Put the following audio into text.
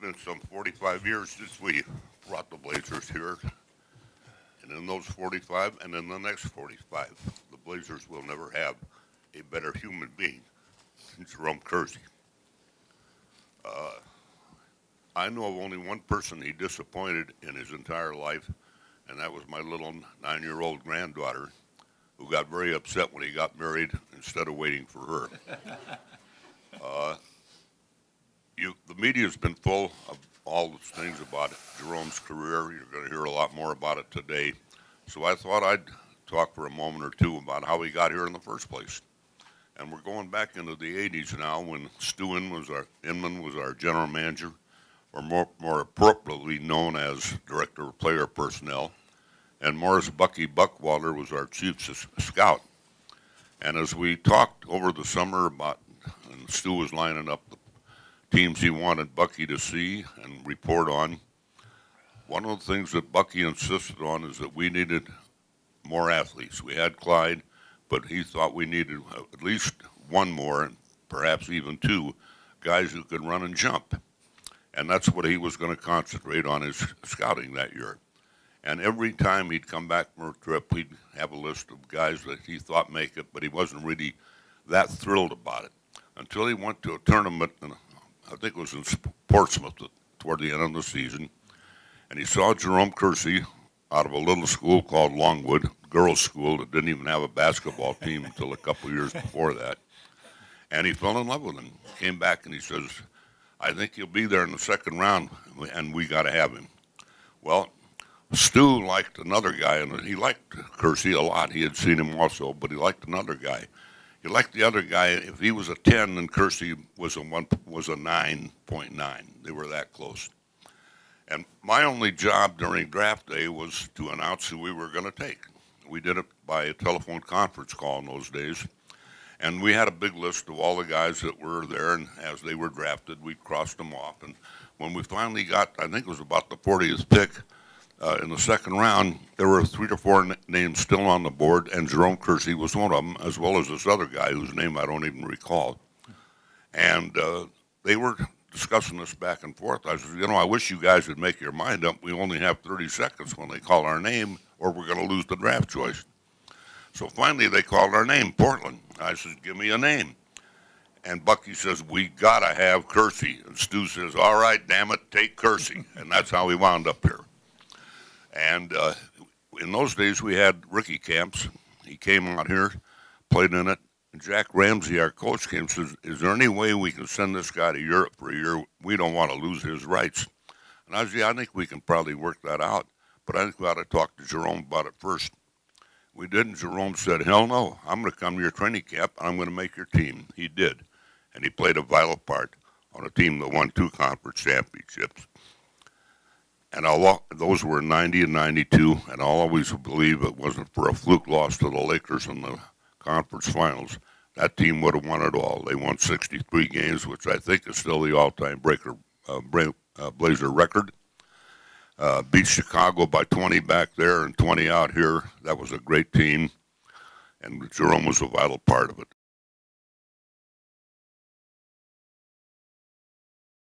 been some 45 years since we brought the Blazers here. And in those 45 and in the next 45, the Blazers will never have a better human being than Jerome Kersey. I know of only one person he disappointed in his entire life, and that was my little 9-year-old granddaughter, who got very upset when he got married instead of waiting for her. The media's been full of all the things about Jerome's career. You're going to hear a lot more about it today. So I thought I'd talk for a moment or two about how he got here in the first place. And we're going back into the 80s now when Stu Inman was our general manager, or more appropriately known as director of player personnel. And Morris Bucky Buckwalter was our chief scout. And as we talked over the summer about, and Stu was lining up the teams he wanted Bucky to see and report on, one of the things that Bucky insisted on is that we needed more athletes. We had Clyde, but he thought we needed at least one more, and perhaps even two, guys who could run and jump. And that's what he was going to concentrate on his scouting that year. And every time he'd come back from a trip, he'd have a list of guys that he thought make it, but he wasn't really that thrilled about it. Until he went to a tournament, and I think it was in Portsmouth toward the end of the season, and he saw Jerome Kersey out of a little school called Longwood, girls' school that didn't even have a basketball team until a couple of years before that. And he fell in love with him. Came back and he says, I think he'll be there in the second round, and we got to have him. Well, Stu liked another guy, and he liked Kersey a lot. He had seen him also, but he liked another guy. He liked the other guy. If he was a 10, then Kersey was a 9.9. They were that close. And my only job during draft day was to announce who we were going to take. We did it by a telephone conference call in those days. And we had a big list of all the guys that were there, and as they were drafted, we crossed them off. And when we finally got, I think it was about the 40th pick in the second round, there were 3 or 4 names still on the board, and Jerome Kersey was one of them, as well as this other guy whose name I don't even recall. And they were discussing this back and forth. I said, I wish you guys would make your mind up. We only have 30 seconds when they call our name, or we're going to lose the draft choice. So finally they called our name, Portland. I said, give me a name. And Bucky says, we got to have Kersey. And Stu says, all right, damn it, take Kersey. And that's how we wound up here. And in those days we had rookie camps. He came out here, played in it. And Jack Ramsey, our coach, came and says, is there any way we can send this guy to Europe for a year? We don't want to lose his rights. And I said, yeah, I think we can probably work that out. But I think we ought to talk to Jerome about it first. We did, and Jerome said, hell no, I'm going to come to your training camp, and I'm going to make your team. He did, and he played a vital part on a team that won 2 conference championships. And those were 90 and 92, and I'll always believe it wasn't for a fluke loss to the Lakers in the conference finals. That team would have won it all. They won 63 games, which I think is still the all-time Blazer record. Beat Chicago by 20 back there and 20 out here. That was a great team, and Jerome was a vital part of it.